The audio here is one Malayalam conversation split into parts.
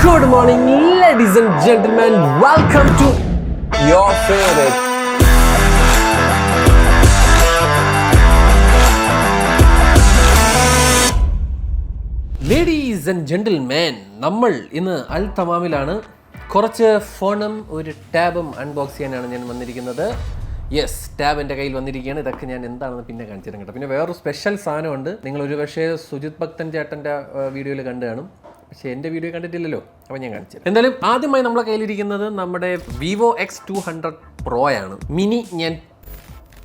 Good morning, ladies and gentlemen. Welcome to your favorite. Ladies and gentlemen, നമ്മൾ ഇന്ന് അൽ തമാമിലാണ്. കുറച്ച് ഫോണും ഒരു ടാബും അൺബോക്സ് ചെയ്യാനാണ് ഞാൻ വന്നിരിക്കുന്നത്. യെസ്, ടാബ് എൻ്റെ കയ്യിൽ വന്നിരിക്കുകയാണ്. ഇതൊക്കെ ഞാൻ എന്താണെന്ന് പിന്നെ കാണിച്ചു തരാം കേട്ടോ. പിന്നെ വേറൊരു സ്പെഷ്യൽ സാധനമുണ്ട്. നിങ്ങൾ ഒരു പക്ഷേ സുജിത് ഭക്തൻ ചേട്ടൻ്റെ വീഡിയോയിൽ കണ്ടു കാണും, പക്ഷേ എൻ്റെ വീഡിയോ കണ്ടിട്ടില്ലല്ലോ, അപ്പോൾ ഞാൻ കാണിച്ചു തരാം. എന്തായാലും ആദ്യമായി നമ്മളെ കയ്യിലിരിക്കുന്നത് നമ്മുടെ Vivo X200 Pro ആണ്. മിനി ഞാൻ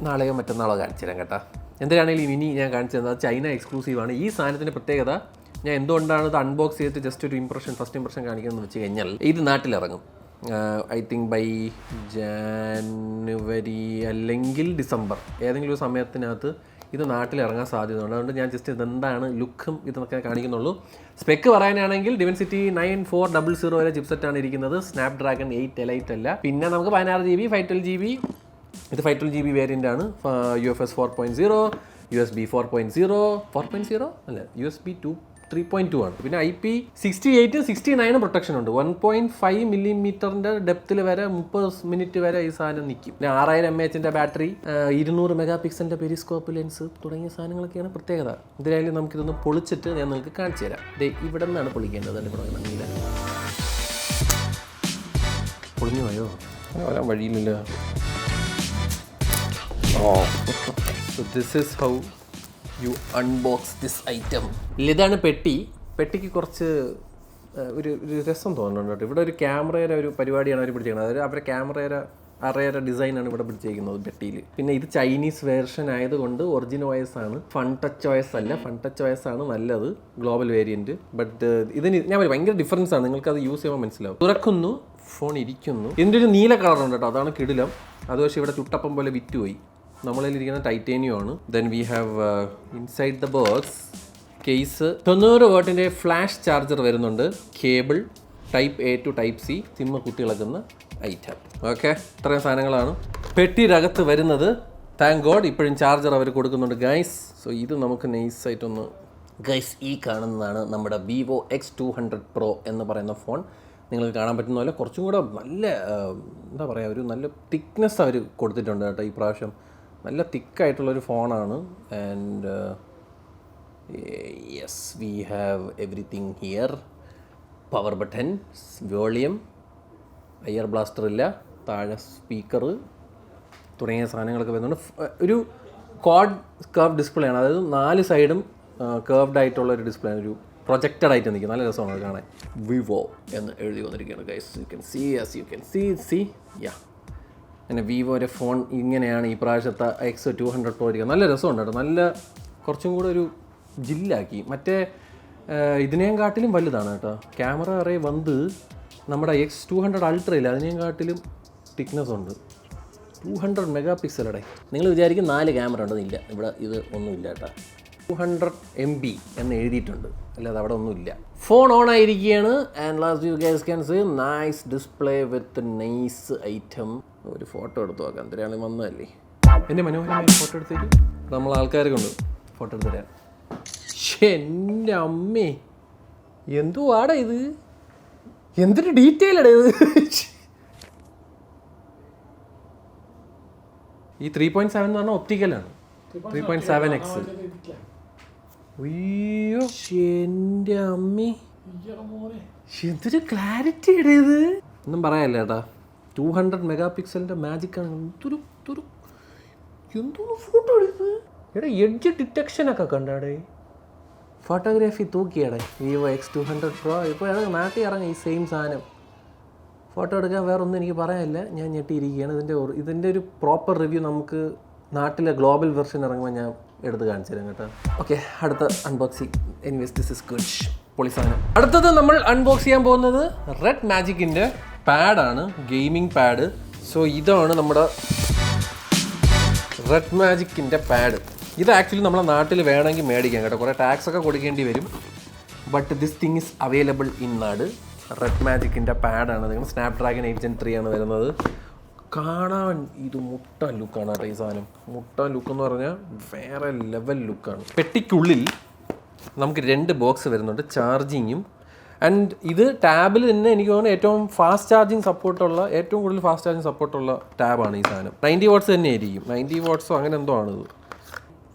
നാളെയോ മറ്റന്നാളോ കാണിച്ചു തരാം കേട്ടോ. എന്തിനാണെങ്കിലും ഈ മിനി ഞാൻ കാണിച്ചു തന്നത് ചൈന എക്സ്ക്ലൂസീവാണ്. ഈ സാധനത്തിൻ്റെ പ്രത്യേകത ഞാൻ എന്തുകൊണ്ടാണ് ഇത് അൺബോക്സ് ചെയ്തിട്ട് ജസ്റ്റ് ഒരു ഫസ്റ്റ് ഇംപ്രഷൻ കാണിക്കുന്നതെന്ന് വെച്ച് കഴിഞ്ഞാൽ ഇത് നാട്ടിലിറങ്ങും. ഐ തിങ്ക് ബൈ ജാനുവരി അല്ലെങ്കിൽ ഡിസംബർ ഏതെങ്കിലും ഒരു സമയത്തിനകത്ത് ഇത് നാട്ടിലിറങ്ങാൻ സാധ്യതയുണ്ട്. അതുകൊണ്ട് ഞാൻ ജസ്റ്റ് ഇതെന്താണ് ലുക്കും ഇതൊക്കെ കാണിക്കുന്നുള്ളൂ. സ്പെക്ക് പറയാനാണെങ്കിൽ Dimensity 9400 വരെ ചിപ്സെറ്റാണ് ഇരിക്കുന്നത്. സ്നാപ്ഡ്രാഗൺ 8 Elite അല്ല. പിന്നെ നമുക്ക് 16GB 512GB, ഇത് 512GB വേരിയൻ്റ് ആണ്. UFS 4.0, USB 4.0 അല്ല USB 3.2 ആണ്. പിന്നെ IP68 69 പ്രൊട്ടക്ഷൻ ഉണ്ട്. 1.5 മില്ലിമീറ്ററിൻ്റെ ഡെപ്തിൽ വരെ 30 മിനിറ്റ് വരെ ഈ സാധനം നിൽക്കും. പിന്നെ 6000 mAh ബാറ്ററി, 200 മെഗാ പിക്സലിൻ്റെ പെരിസ്കോപ്പ് ലെൻസ് തുടങ്ങിയ സാധനങ്ങളൊക്കെയാണ് പ്രത്യേകത. ഇതിലായാലും നമുക്കിതൊന്ന് പൊളിച്ചിട്ട് ഞാൻ നിങ്ങൾക്ക് കാണിച്ചു തരാം. ഇവിടെ നിന്നാണ് പൊളിക്കേണ്ടത്. പൊളിഞ്ഞു പോയോ? വരാൻ വഴിയില്ലല്ലോ. So this is how you unbox this item. ഇതാണ് പെട്ടിക്ക് കുറച്ച് ഒരു രസം തോന്നുന്നുണ്ട് കേട്ടോ. ഇവിടെ ഒരു ക്യാമറയുടെ ഒരു പരിപാടിയാണ് അവർ പിടിച്ചിരിക്കുന്നത്. അതായത് അവരുടെ ക്യാമറയുടെ അറയുടെ ഡിസൈനാണ് ഇവിടെ പിടിച്ചിരിക്കുന്നത് പെട്ടിയിൽ. പിന്നെ ഇത് ചൈനീസ് വേർഷൻ ആയതുകൊണ്ട് ഒറിജിനൽ OS ആണ്, ഫൺ ടച്ച് OS അല്ല. ഫൺ ടച്ച് OS ആണ് നല്ലത്, ഗ്ലോബൽ വേരിയൻറ്റ്. ബട്ട് ഇതിന് ഞാൻ ഭയങ്കര ഡിഫറൻസ് ആണ്, നിങ്ങൾക്ക് അത് യൂസ് ചെയ്യുമ്പോൾ മനസ്സിലാവും. തുറക്കുന്നു, ഫോൺ ഇരിക്കുന്നു. ഇതിൻ്റെ ഒരു നീല കളറുണ്ട് കേട്ടോ, അതാണ് കിടിലം. അത് പക്ഷേ ഇവിടെ ചുട്ടപ്പം പോലെ വിറ്റുപോയി. നമ്മളിലിരിക്കുന്ന ടൈറ്റേനിയം ആണ്. Then we have inside the box case 90 വാട്ടിൻ്റെ ഫ്ലാഷ് ചാർജർ വരുന്നുണ്ട്. Cable Type A to Type C, sim കുത്തി ഇളക്കുന്ന ഐറ്റം. ഓക്കെ, ഇത്രയും സാധനങ്ങളാണ് പെട്ടിയിലകത്ത് വരുന്നത്. താങ്ക് ഗോഡ് ഇപ്പോഴും ചാർജർ അവർ കൊടുക്കുന്നുണ്ട് ഗൈസ്. സോ ഇത് നമുക്ക് നൈസായിട്ടൊന്ന് ഗൈസ്, ഈ കാണുന്നതാണ് നമ്മുടെ Vivo X200 Pro എന്ന് പറയുന്ന ഫോൺ. നിങ്ങൾക്ക് കാണാൻ പറ്റുന്ന പോലെ കുറച്ചും കൂടെ നല്ല എന്താ പറയുക, ഒരു നല്ല തിക്നെസ് അവർ കൊടുത്തിട്ടുണ്ട് കേട്ടോ. ഈ പ്രാവശ്യം നല്ല തിക്കായിട്ടുള്ളൊരു ഫോണാണ്. And yes, we have everything here. Power button, volume, air blaster ഇല്ല, താഴെ സ്പീക്കർ തുടങ്ങിയ സാധനങ്ങളൊക്കെ വരുന്നുണ്ട്. ഒരു ക്വാഡ് കർവ് ഡിസ്പ്ലേ ആണ്, അതായത് 4 സൈഡും കർവ്ഡ് ആയിട്ടുള്ളൊരു ഡിസ്പ്ലേ ആണ്. ഒരു പ്രൊജക്റ്റഡ് ആയിട്ട് നിൽക്കും, നല്ല രസമാണ് അത് കാണാൻ. വിവോ എന്ന് എഴുതി വന്നിരിക്കുകയാണ് guys. You can see, as you can see yeah. പിന്നെ വിവോയുടെ ഫോൺ ഇങ്ങനെയാണ് ഈ പ്രാവശ്യത്തെ X200 Pro ഇരിക്കുക. നല്ല രസമുണ്ട് കേട്ടോ. നല്ല കുറച്ചും കൂടെ ഒരു ജില്ലാക്കി. മറ്റേ ഇതിനേയും കാട്ടിലും വലുതാണ് കേട്ടോ. ക്യാമറ അറേ വന്ന് നമ്മുടെ X200 Ultra ഇല്ല, അതിനേയും കാട്ടിലും തിക്നെസ് ഉണ്ട്. 200 മെഗാ പിക്സലടെ. നിങ്ങൾ വിചാരിക്കും 4 ക്യാമറ ഉണ്ടെന്നില്ല, ഇവിടെ ഇത് ഒന്നുമില്ല കേട്ടോ. 200 MB എന്ന് എഴുതിയിട്ടുണ്ട്, അല്ലാതെ അവിടെ ഒന്നുമില്ല. ഫോൺ ഓൺ ആയിരിക്കുകയാണ്. And last you guys can see nice display with nice item. ഒരു ഫോട്ടോ എടുത്ത് നോക്കാം, എന്തിനാണ് വന്നതല്ലേ. എൻ്റെ മനോഹരമായ ഫോട്ടോ എടുത്തേക്ക് നമ്മൾ ആൾക്കാരെ കൊണ്ട് ഫോട്ടോ എടുത്ത് തരാം. എൻ്റെ അമ്മേ, എന്തുവാടാ ഇത്, എന്തൊരു ഡീറ്റെയിലടാ ഇത്. ഈ 3.7 എന്ന് പറഞ്ഞാൽ ഒപ്റ്റിക്കലാണ്. 3.7x. അയ്യോ എൻ്റെ അമ്മേ, എന്തൊരു ക്ലാരിറ്റി ഇട ഇത്. ഒന്നും പറയാല്ല ചേട്ടാ. 200 മെഗാ പിക്സലിൻ്റെ മാജിക്കാണ്. എന്തോ ഫോട്ടോ എടുത്ത് എടാ, എഡ്ജ് ഡിറ്റക്ഷനൊക്കെ കണ്ടാടേ. ഫോട്ടോഗ്രാഫി തൂക്കിയാടേ Vivo X200 Pro. ഇപ്പോൾ നാട്ടിൽ ഇറങ്ങി ഈ സെയിം സാധനം. ഫോട്ടോ എടുക്കാൻ വേറെ ഒന്നും എനിക്ക് പറയാനില്ല, ഞാൻ ഞെട്ടിയിരിക്കുകയാണ്. ഇതിൻ്റെ ഒരു പ്രോപ്പർ റിവ്യൂ നമുക്ക് നാട്ടിലെ ഗ്ലോബൽ വെർഷൻ ഇറങ്ങുമ്പോൾ ഞാൻ എടുത്ത് കാണിച്ചു തരാം കേട്ടോ. ഓക്കെ, അടുത്ത unboxing. Anyways this is good, പൊളി സാധനം. അടുത്തത് നമ്മൾ അൺബോക്സ് ചെയ്യാൻ പോകുന്നത് റെഡ് മാജിക്കിൻ്റെ പാഡാണ്, ഗെയിമിംഗ് പാഡ്. സോ ഇതാണ് നമ്മുടെ റെഡ് മാജിക്കിൻ്റെ പാഡ്. ഇത് ആക്ച്വലി നമ്മളെ നാട്ടിൽ വേണമെങ്കിൽ മേടിക്കാം കേട്ടോ. കുറേ ടാക്സ് ഒക്കെ കൊടുക്കേണ്ടി വരും. But this thing is available in നാട്. റെഡ് മാജിക്കിൻ്റെ പാഡാണ്. നിങ്ങൾ സ്നാപ്ഡ്രാഗൺ 8 Gen 3 ആണ് വരുന്നത്. കാണാൻ ഇത് മുട്ട ലുക്കാണ് കേട്ടോ. ഈ സാധനം മുട്ട ലുക്ക് എന്ന് പറഞ്ഞാൽ വേറെ ലെവൽ ലുക്കാണ്. പെട്ടിക്കുള്ളിൽ നമുക്ക് 2 ബോക്സ് വരുന്നുണ്ട്, ചാർജിങ്ങും ആൻഡ് ഇത് ടാബിൽ തന്നെ എനിക്ക് തോന്നുന്നു ഏറ്റവും കൂടുതൽ ഫാസ്റ്റ് ചാർജിങ് സപ്പോർട്ടുള്ള ടാബാണ് ഈ സാധനം. 90 വാട്ട്സ് തന്നെ ആയിരിക്കും, 90 വാട്ട്സോ അങ്ങനെ എന്തോ ആണിത്.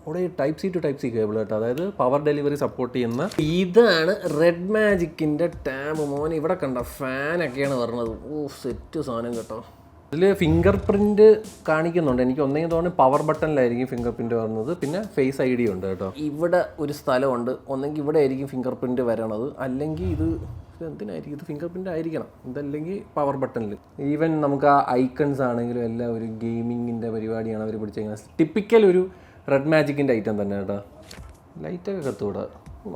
ഇവിടെ ഈ type C to type C cable കേട്ടോ, അതായത് പവർ ഡെലിവറി സപ്പോർട്ട് ചെയ്യുന്ന. ഇതാണ് റെഡ് മാജിക്കിൻ്റെ ടാബ്. മോനെ ഇവിടെ കണ്ട ഫാനൊക്കെയാണ് പറഞ്ഞത്. സെറ്റ് സാധനം കേട്ടോ. ഇതിൽ ഫിംഗർ പ്രിൻറ്റ് കാണിക്കുന്നുണ്ട്. എനിക്ക് ഒന്നെങ്കിൽ തോന്നുന്നു പവർ ബട്ടണിലായിരിക്കും ഫിംഗർ പ്രിൻറ്റ് വരുന്നത്, പിന്നെ ഫേസ് ID ഉണ്ട് കേട്ടോ. ഇവിടെ ഒരു സ്ഥലമുണ്ട്, ഒന്നെങ്കിൽ ഇവിടെ ആയിരിക്കും ഫിംഗർ പ്രിൻറ്റ് വരണത്, അല്ലെങ്കിൽ ഇത് എന്തിനായിരിക്കും, ഇത് ഫിംഗർ പ്രിൻ്റ് ആയിരിക്കണം, ഇതല്ലെങ്കിൽ പവർ ബട്ടണിൽ. ഈവൻ നമുക്ക് ആ ഐക്കൺസ് ആണെങ്കിലും എല്ലാം ഒരു ഗെയിമിങ്ങിൻ്റെ പരിപാടിയാണ് അവർ പിടിച്ചേക്കുന്നത്. ടിപ്പിക്കൽ ഒരു റെഡ് മാജിക്കിൻ്റെ ഐറ്റം തന്നെ കേട്ടോ. ലൈറ്റൊക്കെ കത്തുകൂടാ,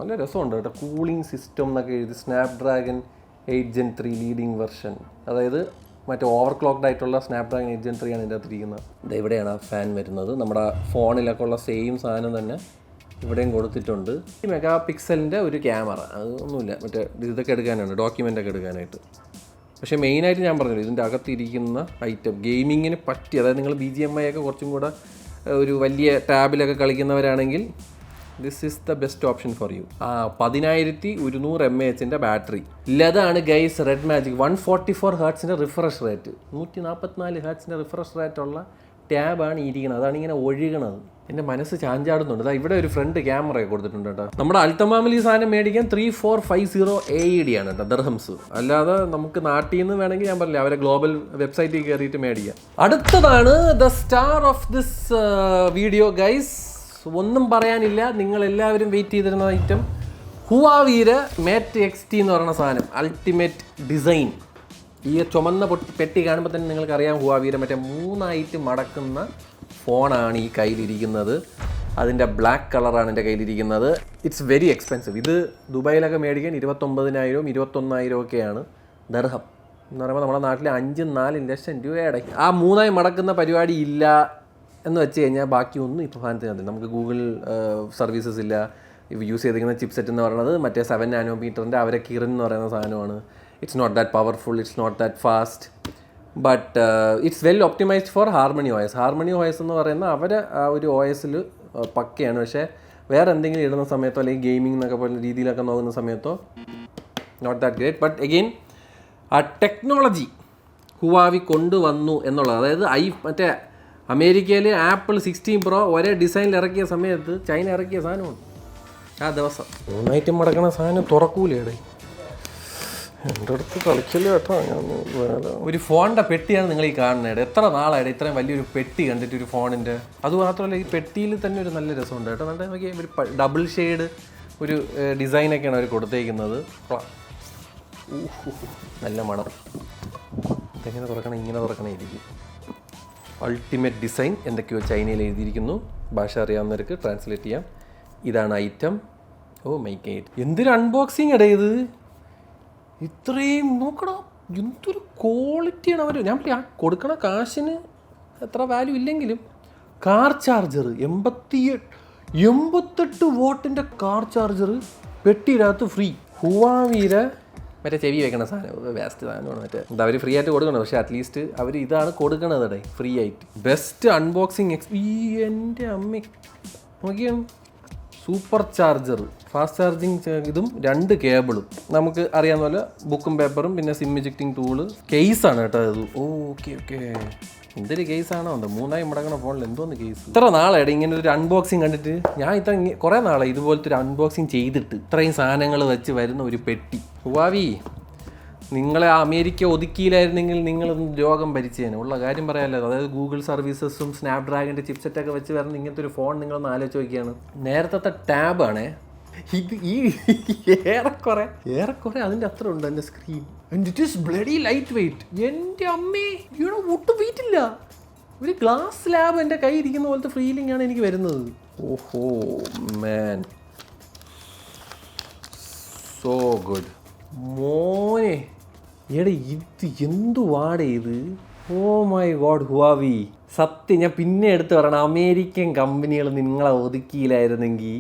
നല്ല രസമുണ്ട് കേട്ടോ. കൂളിംഗ് സിസ്റ്റം എന്നൊക്കെ എഴുതി, സ്നാപ്ഡ്രാഗൺ 8 Gen 3 ലീഡിങ് വെർഷൻ, അതായത് മറ്റേ ഓവർ ക്ലോക്ക്ഡ് ആയിട്ടുള്ള സ്നാപ്ഡ്രാഗൺ 8 Gen 3 ആണ് ഇതിൻ്റെ അകത്തിരിക്കുന്നത്. ഇതെവിടെയാണ് ആ ഫാൻ വരുന്നത്, നമ്മുടെ ഫോണിലൊക്കെ ഉള്ള സെയിം സാധനം തന്നെ ഇവിടെയും കൊടുത്തിട്ടുണ്ട്. ഈ മെഗാ പിക്സലിൻ്റെ ഒരു ക്യാമറ, അതൊന്നുമില്ല, മറ്റേ ഇതൊക്കെ എടുക്കാനാണ്, ഡോക്യുമെൻ്റൊക്കെ എടുക്കാനായിട്ട്. പക്ഷേ മെയിനായിട്ട് ഞാൻ പറഞ്ഞില്ല, ഇതിൻ്റെ അകത്തിരിക്കുന്ന ഐറ്റം ഗെയിമിങ്ങിന് പറ്റി, അതായത് നിങ്ങൾ BGMI ഒക്കെ കുറച്ചും കൂടെ ഒരു വലിയ ടാബിലൊക്കെ കളിക്കുന്നവരാണെങ്കിൽ this is the best option for you. 10200 mAh battery. ഇല്ലതാണ് guys Red Magic. 144 Hz refresh rate, 144 Hz refresh റേറ്റുള്ള ടാബാണ് ഇരിക്കുന്നത്. അതാണ് ഇങ്ങനെ ഒഴുകണത്. എൻ്റെ മനസ്സ് ചാഞ്ചാടുന്നുണ്ട്. അതാ ഇവിടെ ഒരു ഫ്രണ്ട് ക്യാമറയൊക്കെ കൊടുത്തിട്ടുണ്ട് കേട്ടോ. നമ്മുടെ അൾത്തമാമിൽ ഈ സാധനം മേടിക്കാൻ 3450 AED ആണ് കേട്ടോ, ദർഹംസ്. അല്ലാതെ നമുക്ക് നാട്ടിൽ നിന്ന് വേണമെങ്കിൽ ഞാൻ പറഞ്ഞില്ല, അവരെ ഗ്ലോബൽ വെബ്സൈറ്റിൽ കയറിയിട്ട് മേടിക്കാം. അടുത്തതാണ് the star of this video guys. ഒന്നും പറയാനില്ല, നിങ്ങളെല്ലാവരും വെയിറ്റ് ചെയ്തിരുന്ന ഐറ്റം ഹുവാവിയുടെ മേറ്റ് XT എന്ന് പറയുന്ന സാധനം. Ultimate design. ഈ ചുമന്ന പെട്ടി കാണുമ്പോൾ തന്നെ നിങ്ങൾക്കറിയാം ഹുവാവിയുടെ മറ്റേ 3 മടക്കുന്ന ഫോണാണ് ഈ കയ്യിലിരിക്കുന്നത്. അതിൻ്റെ ബ്ലാക്ക് കളറാണ് എൻ്റെ കയ്യിലിരിക്കുന്നത്. It's very expensive. ഇത് ദുബായിലൊക്കെ മേടിക്കാൻ 29,000 21,000 ഒക്കെയാണ് ദർഹം എന്ന് പറയുമ്പോൾ നമ്മുടെ നാട്ടിൽ 5-4 ലക്ഷം രൂപയുടെ. ആ 3 മടക്കുന്ന പരിപാടി ഇല്ല എന്ന് വെച്ച് കഴിഞ്ഞാൽ ബാക്കിയൊന്നും ഇപ്പോൾ സാധനത്തിനകത്ത് നമുക്ക് ഗൂഗിൾ സർവീസസ് ഇല്ല. യൂസ് ചെയ്തിരിക്കുന്ന ചിപ്സെറ്റ് എന്ന് പറയുന്നത് മറ്റേ 7 നാനോമീറ്ററിൻ്റെ അവരെ കിറിൻ എന്ന് പറയുന്ന സാധനമാണ്. It's not that powerful, it's not that fast, but it's well optimised for Harmony OS. Harmony OS എന്ന് പറയുന്ന അവരെ ആ ഒരു OSൽ പക്കയാണ്. പക്ഷേ വേറെ എന്തെങ്കിലും ഇടുന്ന സമയത്തോ അല്ലെങ്കിൽ ഗെയിമിംഗ് എന്നൊക്കെ പോലെ രീതിയിലൊക്കെ നോക്കുന്ന സമയത്തോ not that great. But again ആ ടെക്നോളജി ഹുവാവി കൊണ്ടുവന്നു എന്നുള്ളത്, അതായത് മറ്റേ അമേരിക്കയിൽ ആപ്പിൾ 16 Pro ഒരേ ഡിസൈനിൽ ഇറക്കിയ സമയത്ത് ചൈന ഇറക്കിയ സാധനമാണ് ആ ദിവസം. 3 മടക്കണ സാധനം തുറക്കൂലേടെ. എൻ്റെ അടുത്ത് കളിക്കല് കേട്ടോ. ഒരു ഫോണിൻ്റെ പെട്ടിയാണ് നിങ്ങൾ ഈ കാണുന്നത്. എത്ര നാളായിട്ട് ഇത്രയും വലിയൊരു പെട്ടി കണ്ടിട്ട് ഒരു ഫോണിൻ്റെ. അതുമാത്രമല്ല ഈ പെട്ടിയിൽ തന്നെ ഒരു നല്ല രസമുണ്ട് കേട്ടോ. നല്ല നോക്കി ഒരു ഡബിൾ ഷെയ്ഡ് ഒരു ഡിസൈനൊക്കെയാണ് അവർ കൊടുത്തേക്കുന്നത്. നല്ല മണം. ഇതെങ്ങനെ തുറക്കണം, ഇങ്ങനെ തുറക്കണേ ഇരിക്കും. അൾട്ടിമേറ്റ് ഡിസൈൻ എന്തൊക്കെയോ ചൈനയിൽ എഴുതിയിരിക്കുന്നു. ഭാഷ അറിയാവുന്നവർക്ക് ട്രാൻസ്ലേറ്റ് ചെയ്യാം. ഇതാണ് ഐറ്റം. ഓ മൈ ഗോഡ്, എന്തൊരു അൺബോക്സിങ് ഇട ഇത്. ഇത്രയും നോക്കടാ, എന്തൊരു ക്വാളിറ്റിയാണ് അവർ. ഞാൻ ആ കൊടുക്കണ കാശിന് എത്ര വാല്യൂ ഇല്ലെങ്കിലും കാർ ചാർജർ 88 വാട്ടിൻ്റെ കാർ ചാർജർ പെട്ടിയിനകത്ത് ഫ്രീ. ഹുവാവിയുടെ മറ്റേ ചെവി വെക്കണ സാധനം, വേസ്റ്റ് സാധനമാണ് മറ്റേ. എന്താ അവർ ഫ്രീ ആയിട്ട് കൊടുക്കണം, പക്ഷേ അറ്റ്ലീസ്റ്റ് അവർ ഇതാണ് കൊടുക്കണതേ ഫ്രീ ആയിട്ട്. ബെസ്റ്റ് അൺബോക്സിങ് എൻ്റെ അമ്മ നോക്കിയാണ്. സൂപ്പർ ചാർജർ, ഫാസ്റ്റ് ചാർജിങ് ഇതും 2 കേബിളും. നമുക്ക് അറിയാവുന്ന പോലെ ബുക്കും പേപ്പറും പിന്നെ സിം ഇജക്റ്റിംഗ് ടൂള്. കേസാണ് കേട്ടോ ഇത്. ഓക്കെ ഓക്കെ, എന്തൊരു കേസാണോ എന്താ 3 മടങ്ങണ ഫോണിൽ എന്തോന്ന് കേസ്. ഇത്ര നാളായിട്ട് ഇങ്ങനെ ഒരു അൺബോക്സിങ് കണ്ടിട്ട്. ഞാൻ കുറേ നാളായി ഇതുപോലത്തെ ഒരു അൺബോക്സിങ് ചെയ്തിട്ട്. ഇത്രയും സാധനങ്ങൾ വെച്ച് വരുന്ന ഒരു പെട്ടി. ഹുവാവി, നിങ്ങളെ അമേരിക്ക ഒതുക്കിയില്ലായിരുന്നെങ്കിൽ നിങ്ങളൊന്ന് രോഗം ഭരിച്ചേനെ. ഉള്ള കാര്യം പറയാമല്ലോ. അതായത് ഗൂഗിൾ സർവീസസും സ്നാപ്ഡ്രാഗൻ്റെ ചിപ്സെറ്റൊക്കെ വെച്ച് വരുന്ന ഇങ്ങനത്തെ ഒരു ഫോൺ നിങ്ങളൊന്ന് ആലോചിച്ച് നോക്കിയാണ്. നേരത്തെ ടാബാണേ ഇത്. ഈ ഏറെക്കുറെ അതിൻ്റെ അത്ര ഉണ്ട് എൻ്റെ screen. And it is bloody light weight. എൻ്റെ അമ്മേ, ഇവിടെ ഒട്ടും വെയിറ്റ് ഇല്ല. ഒരു ഗ്ലാസ് സ്ലാബ് എൻ്റെ കൈ ഇരിക്കുന്ന പോലത്തെ ഫീലിംഗ് ആണ് എനിക്ക് വരുന്നത്. ഓഹോ മാൻ, സോ ഗുഡ് മോനെ. എടാ ഇത് എന്തുവാടേ ഇത്. ഓ മൈ ഗോഡ് ഹുവാവി, സത്യം ഞാൻ പിന്നെ എടുത്ത് പറയണം, അമേരിക്കൻ കമ്പനികൾ നിങ്ങളെ ഒതുക്കിയില്ലായിരുന്നെങ്കിൽ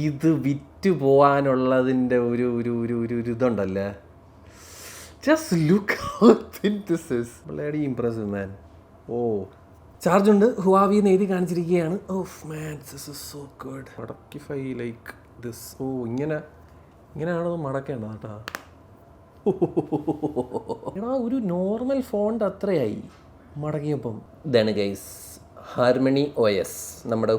ഇത് വിറ്റ് പോകാനുള്ളതിൻ്റെ ഒരു ഒരു ഒരു ഒരു ഇതുണ്ടല്ലേ. Just look how thin this is. Bloody impressive man. Oh charge ഉണ്ട്, ഹുവാവി എന്ന് എഴുതി കാണിച്ചിരിക്കുകയാണ്. Oof man, this is so good. പ്രൊഡക്റ്റിഫൈ ലൈക്ക് ദിസ്. ഓ ഇങ്ങനെ ഇങ്ങനെയാണത് മടക്കേണ്ടത് കേട്ടോ. എടാ ഒരു നോർമൽ ഫോണിൻ്റെ അത്രയായി മടങ്ങിയപ്പം. ഇതാണ് ഗൈസ് ഹാർമണി OS. നമ്മുടെ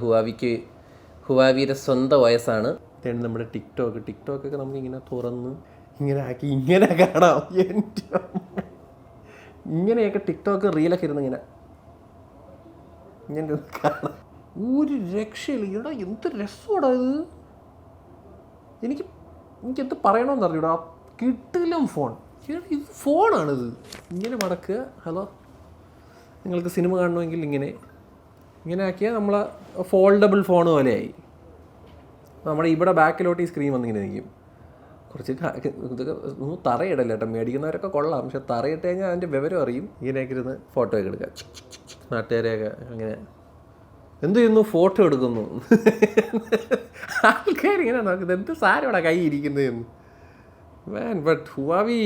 ഹുവാവിയുടെ സ്വന്തം OS ആണ്. ഇതാണ് നമ്മുടെ ടിക്ടോക്കൊക്കെ നമുക്ക് ഇങ്ങനെ തുറന്ന് ഇങ്ങനെ ആക്കി ഇങ്ങനെ കാണാം. എൻ്റെ ഇങ്ങനെയൊക്കെ ടിക്ടോക്ക് റീലൊക്കെ ഇരുന്ന് ഇങ്ങനെ കാണാം. ഒരു രക്ഷയില്ല. എടാ എന്ത് രസമാടാ ഇത്. എനിക്കെന്ത് പറയണമെന്ന് അറിയൂടാ. കിട്ടിലും ഫോൺ. ഇത് ഫോണാണിത്. ഇങ്ങനെ മടക്കുക. ഹലോ, നിങ്ങൾക്ക് സിനിമ കാണണമെങ്കിൽ ഇങ്ങനെ ആക്കിയാൽ നമ്മളെ ഫോൾഡബിൾ ഫോൺ പോലെയായി. നമ്മുടെ ഇവിടെ ബാക്കിലോട്ട് ഈ സ്ക്രീൻ വന്നിങ്ങനെ നിൽക്കും. കുറച്ച് ഇതൊക്കെ ഒന്നും തറയിടല്ല കേട്ടോ. മേടിക്കുന്നവരൊക്കെ കൊള്ളാം, പക്ഷെ തറയിട്ട് കഴിഞ്ഞാൽ അതിൻ്റെ വിവരം അറിയും. ഇങ്ങനെയൊക്കെ ഇരുന്ന് ഫോട്ടോ ഒക്കെ എടുക്കുക. നാട്ടുകാരെയൊക്കെ അങ്ങനെ എന്ത് ചെയ്യുന്നു, ഫോട്ടോ എടുക്കുന്നു. ആൾക്കാരിങ്ങനെ നോക്കുന്നത് എന്ത് സാരമാണ് കൈ ഇരിക്കുന്നതെന്ന്. Man, but Huawei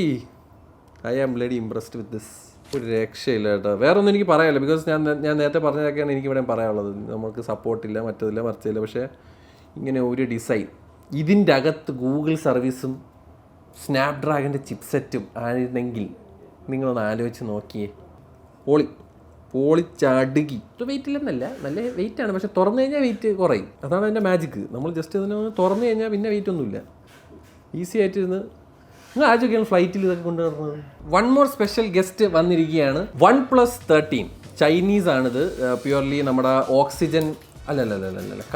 I am bloody impressed with this. ഒരു രക്ഷയില്ല കേട്ടോ. വേറെ ഒന്നും എനിക്ക് പറയാനില്ല. ബിക്കോസ് ഞാൻ നേരത്തെ പറഞ്ഞതൊക്കെയാണ് എനിക്കിവിടെ പറയാനുള്ളത്. നമുക്ക് സപ്പോർട്ടില്ല, മറ്റതില്ല, മറിച്ചില്ല. പക്ഷേ ഇങ്ങനെ ഒരു ഡിസൈൻ, ഇതിൻ്റെ അകത്ത് ഗൂഗിൾ സർവീസും സ്നാപ്ഡ്രാഗൻ്റെ ചിപ്സെറ്റും ആയിരുന്നെങ്കിൽ നിങ്ങളൊന്ന് ആലോചിച്ച് നോക്കിയേ. പൊളിച്ചടുകി. വെയിറ്റ് ഇല്ലെന്നല്ല, നല്ല വെയിറ്റാണ്. പക്ഷെ തുറന്നു കഴിഞ്ഞാൽ വെയിറ്റ് കുറയും. അതാണ് അതിൻ്റെ മാജിക്ക്. നമ്മൾ ജസ്റ്റ് ഇതിനെ തുറന്നു കഴിഞ്ഞാൽ പിന്നെ വെയിറ്റ് ഒന്നുമില്ല. ഈസി ആയിട്ട് ഇരുന്ന് നിങ്ങൾ ആലോചിക്കുകയാണ് ഫ്ലൈറ്റിൽ ഇതൊക്കെ കൊണ്ടുവരുന്നത്. വൺ മോർ സ്പെഷ്യൽ ഗസ്റ്റ് വന്നിരിക്കുകയാണ്. OnePlus 13 ചൈനീസ് ആണിത്. പ്യുവർലി നമ്മുടെ ഓക്സിജൻ അല്ല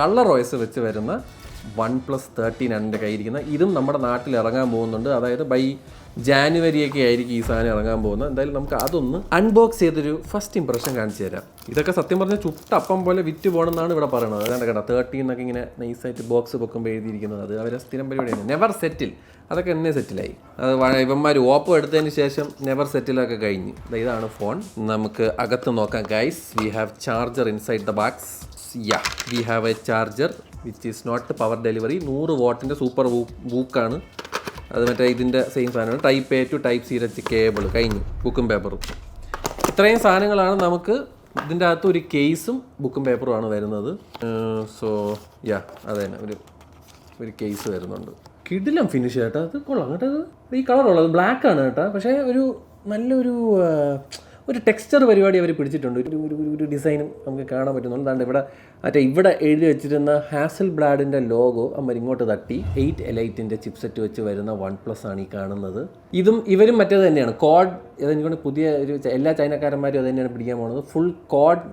കളർ OS വെച്ച് വരുന്ന OnePlus 13 ആണ് എൻ്റെ കയ്യിരിക്കുന്നത്. ഇതും നമ്മുടെ നാട്ടിൽ ഇറങ്ങാൻ പോകുന്നുണ്ട്. അതായത് ബൈ ജാനുവരിയൊക്കെ ആയിരിക്കും ഈ സാധനം ഇറങ്ങാൻ പോകുന്നത്. എന്തായാലും നമുക്ക് അതൊന്ന് അൺബോക്സ് ചെയ്തൊരു ഫസ്റ്റ് ഇംപ്രഷൻ കാണിച്ചു തരാം. ഇതൊക്കെ സത്യം പറഞ്ഞാൽ ചുട്ടപ്പം പോലെ വിറ്റ് പോകണമെന്നാണ് ഇവിടെ പറയുന്നത്. അതാണ് കേട്ടോ 13 എന്നൊക്കെ ഇങ്ങനെ നൈസായിട്ട് ബോക്സ് പൊക്കുമ്പോൾ എഴുതിയിരിക്കുന്നത്. അത് അവരെ സ്ഥിരം പരിപാടിയാണ്. നെവർ സെറ്റിൽ. അതൊക്കെ എന്നെ സെറ്റിലായി. അത് ഇവന്മാർ ഓപ്പോ എടുത്തതിന് ശേഷം നെവർ സെറ്റിലൊക്കെ കഴിഞ്ഞ്. ഇതാണ് ഫോൺ. നമുക്ക് അകത്ത് നോക്കാം guys. We have charger inside the box. We have a charger which is not power delivery. 100 വാട്ടിൻ്റെ സൂപ്പർ ബൂക്കാണ്. അത് മറ്റേ ഇതിൻ്റെ സെയിം സാധനമാണ്. Type A to Type C cable കഴിഞ്ഞു. ബുക്കും പേപ്പറും. ഇത്രയും സാധനങ്ങളാണ് നമുക്ക്. ഇതിൻ്റെ അകത്ത് ഒരു കേസും ബുക്കും പേപ്പറുമാണ് വരുന്നത്. അതെ ഒരു കേസ് വരുന്നുണ്ട്. കിടിലം ഫിനിഷ് കേട്ടോ. അത് കൊള്ളാം കേട്ടോ. ഈ കളറുള്ളത് ബ്ലാക്കാണ് കേട്ടോ. പക്ഷേ നല്ലൊരു ടെക്സ്ചർ പരിപാടി അവർ പിടിച്ചിട്ടുണ്ട്. ഒരു ഡിസൈനും നമുക്ക് കാണാൻ പറ്റുന്നുണ്ട്. അതുകൊണ്ട് ഇവിടെ എഴുതി വെച്ചിരുന്ന ഹാസൽബ്ലാഡിൻ്റെ ലോഗോ അവർ ഇങ്ങോട്ട് തട്ടി 8 എലൈറ്റിൻ്റെ ചിപ്സെറ്റ് വെച്ച് വരുന്ന OnePlus ആണ് ഈ കാണുന്നത്. ഇവരും മറ്റേത് തന്നെയാണ്. കോഡ് ഇതെനിക്കൊണ്ട് പുതിയ എല്ലാ ചൈനക്കാരന്മാരും അത് തന്നെയാണ് പിടിക്കാൻ പോകുന്നത്. ഫുൾ കോഡ്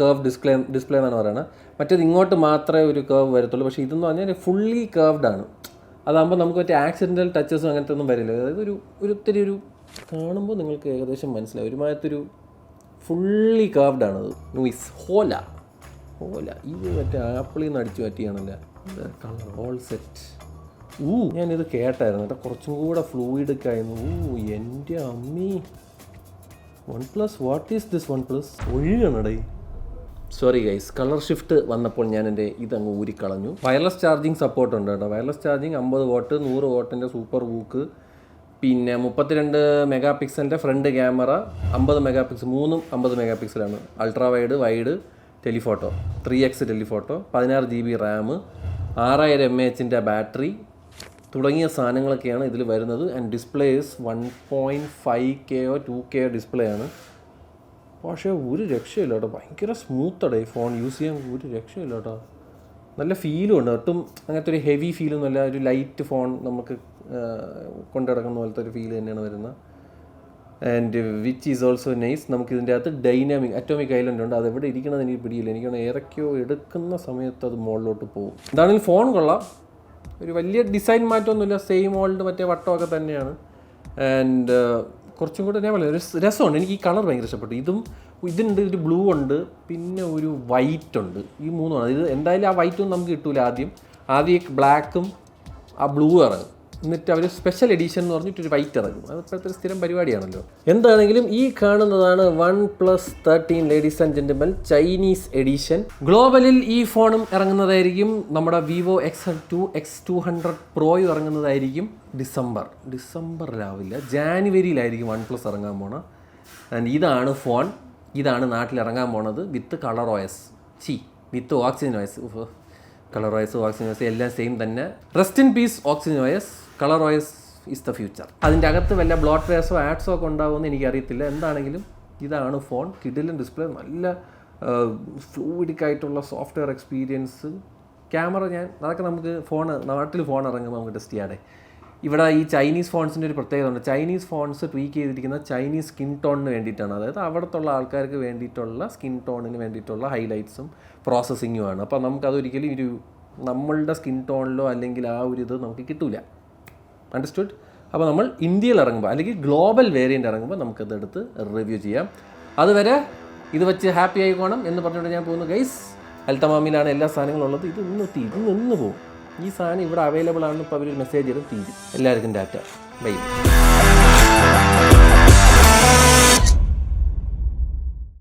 കേർവ് ഡിസ്പ്ലേ എന്നാണ് പറയുന്നത്. മറ്റേത് ഇങ്ങോട്ട് മാത്രമേ ഒരു കേർവ് വരത്തുള്ളൂ. പക്ഷേ ഇതെന്ന് പറഞ്ഞാൽ ഫുള്ളി കേർവ്ഡ് ആണ്. അതാകുമ്പോൾ നമുക്ക് മറ്റേ ആക്സിഡൻ്റൽ ടച്ചസും അങ്ങനത്തെ ഒന്നും വരില്ല. അതായത് ഒത്തിരി കാണുമ്പോൾ നിങ്ങൾക്ക് ഏകദേശം മനസ്സിലാവും. ഒരുമാതിരത്തൊരു ഫുള്ളി കേർവ്ഡ് ആണത്. നോയിസ് ഹോല ഇത് മറ്റേ ആപ്പിളിൽ നിന്ന് അടിച്ചു പറ്റിയാണല്ലോ. Colour all set. ഞാനിത് കേട്ടായിരുന്നു കേട്ടോ. കുറച്ചും കൂടെ ഫ്ലൂയിഡൊക്കെ ആയിരുന്നു. എൻ്റെ അമ്മി. OnePlus, what is this OnePlus? ഒഴുകണടേ. സോറി ഗൈസ്, കളർ ഷിഫ്റ്റ് വന്നപ്പോൾ ഞാൻ എൻ്റെ ഇതങ്ങ് ഊരിക്കളഞ്ഞു. വയർലെസ് ചാർജിങ് സപ്പോർട്ട് ഉണ്ട് കേട്ടോ. വയർലെസ് ചാർജിങ് 50 വാട്ട്, 100 വാട്ടിൻ്റെ സൂപ്പർ ബൂക്ക്, പിന്നെ 32 മെഗാ പിക്സലിൻ്റെ front camera, 50 megapixel, 50 mega പിക്സലാണ്. Ultra wide telephoto, 3x telephoto, 16 GB RAM, 6000 mAh battery തുടങ്ങിയ സാധനങ്ങളൊക്കെയാണ് ഇതിൽ വരുന്നത്. And display is 1.5K 2K display ആണ്. പക്ഷേ ഒരു രക്ഷയില്ല കേട്ടോ. ഭയങ്കര സ്മൂത്തടേ ഈ ഫോൺ യൂസ് ചെയ്യാൻ. ഒരു രക്ഷയില്ല കേട്ടോ. നല്ല ഫീലും ഉണ്ട്. ഒട്ടും അങ്ങനത്തെ ഒരു ഹെവി ഫീലൊന്നുമല്ല. ഒരു ലൈറ്റ് ഫോൺ നമുക്ക് കൊണ്ടു നടക്കുന്ന പോലത്തെ ഒരു ഫീൽ തന്നെയാണ് വരുന്നത്. And which is also nice. നമുക്കിതിൻ്റെ അകത്ത് അറ്റോമിക് ഐലൻഡ് ഉണ്ട്. അതെവിടെ ഇരിക്കണമെന്ന് എനിക്ക് പിടിയില്ല. എനിക്കാണ് ഏതൊക്കെയോ എടുക്കുന്ന സമയത്ത് അത് മുകളിലോട്ട് പോകും. എന്താണെങ്കിലും ഫോൺ കൊള്ളാം. ഒരു വലിയ ഡിസൈൻ മാറ്റമൊന്നുമില്ല. സെയിം ഓൾഡ് മറ്റേ വട്ടമൊക്കെ തന്നെയാണ്. ആൻഡ് കുറച്ചും കൂടെ ഞാൻ പറയാം ഒരു രസമുണ്ട്. എനിക്ക് ഈ കളർ ഭയങ്കര ഇഷ്ടപ്പെട്ടു. ഇതിൻ്റെ ഒരു ബ്ലൂ ഉണ്ട്, പിന്നെ ഒരു വൈറ്റ് ഉണ്ട്. ഈ മൂന്നുമാണ്. ഇത് എന്തായാലും ആ വൈറ്റൊന്നും നമുക്ക് കിട്ടൂല. ആദ്യം ബ്ലാക്കും ആ ബ്ലൂ ഇറങ്ങും. എന്നിട്ട് അവർ സ്പെഷ്യൽ എഡിഷൻ എന്ന് പറഞ്ഞിട്ടൊരു വൈറ്റ് ഇറങ്ങും. അത് ഇപ്പോഴത്തെ ഒരു സ്ഥിരം പരിപാടിയാണല്ലോ. എന്താണെങ്കിലും ഈ കാണുന്നതാണ് OnePlus 13 ladies and gentlemen Chinese edition. ഗ്ലോബലിൽ ഈ ഫോണും ഇറങ്ങുന്നതായിരിക്കും. നമ്മുടെ Vivo XL2 X200 Proയും ഇറങ്ങുന്നതായിരിക്കും ഡിസംബറിലാവില്ല, ജാനുവരിയിലായിരിക്കും OnePlus ഇറങ്ങാൻ പോണത്. ആൻഡ് ഇതാണ് ഫോൺ. ഇതാണ് നാട്ടിൽ ഇറങ്ങാൻ പോണത് with color OS, with oxygen OS. Color OS oxygen OS എല്ലാം സെയിം തന്നെ. Rest in peace oxygen OS. Color OS is the future. അതിൻ്റെ അകത്ത് വല്ല ബ്ലോട്ട് വെയർസോ ആഡ്സോ ഒക്കെ ഉണ്ടാവുമെന്ന് എനിക്കറിയത്തില്ല. എന്താണെങ്കിലും ഇതാണ് ഫോൺ. കിഡിലും ഡിസ്പ്ലേ, നല്ല ഫ്ലൂയിഡിക്കായിട്ടുള്ള സോഫ്റ്റ്വെയർ എക്സ്പീരിയൻസ്. ക്യാമറ അതൊക്കെ നമുക്ക് നാട്ടിൽ ഫോൺ ഇറങ്ങുമ്പോൾ നമുക്ക് ടെസ്റ്റ് ചെയ്യാതെ. ഇവിടെ ഈ ചൈനീസ് ഫോൺസിൻ്റെ ഒരു പ്രത്യേകത ഉണ്ട്. ചൈനീസ് ഫോൺസ് ട്വീക്ക് ചെയ്തിരിക്കുന്ന ചൈനീസ് സ്കിൻ ടോണിന് വേണ്ടിയിട്ടാണ്. അതായത് അവിടുത്തെ ആൾക്കാർക്ക് വേണ്ടിയിട്ടുള്ള സ്കിൻ ടോണിന് വേണ്ടിയിട്ടുള്ള ഹൈലൈറ്റ്സും പ്രോസസ്സിങ്ങുമാണ്. അപ്പോൾ നമുക്കതൊരിക്കലും നമ്മളുടെ സ്കിൻ ടോണിലോ അല്ലെങ്കിൽ ആ ഒരു ഇത് നമുക്ക് കിട്ടില്ല. അണ്ടർസ്റ്റുഡ്? അപ്പോൾ നമ്മൾ ഇന്ത്യയിൽ ഇറങ്ങുമ്പോൾ അല്ലെങ്കിൽ ഗ്ലോബൽ വേരിയൻ്റ് ഇറങ്ങുമ്പോൾ നമുക്കതെടുത്ത് റിവ്യൂ ചെയ്യാം. അതുവരെ ഇത് വെച്ച് ഹാപ്പി ആയിക്കോണം എന്ന് പറഞ്ഞുകൊണ്ട് ഞാൻ പോകുന്നു ഗൈസ്. അൽത്തമാമിലാണ് എല്ലാ സാധനങ്ങളും ഉള്ളത്. ഇത് നിന്ന് പോകും. ഈ സാധനം ഇവിടെ അവൈലബിൾ ആണെന്ന് ഇപ്പോൾ അവരൊരു മെസ്സേജ് ചെയ്ത് തീരും. എല്ലാവർക്കും ടാറ്റ, ബൈ.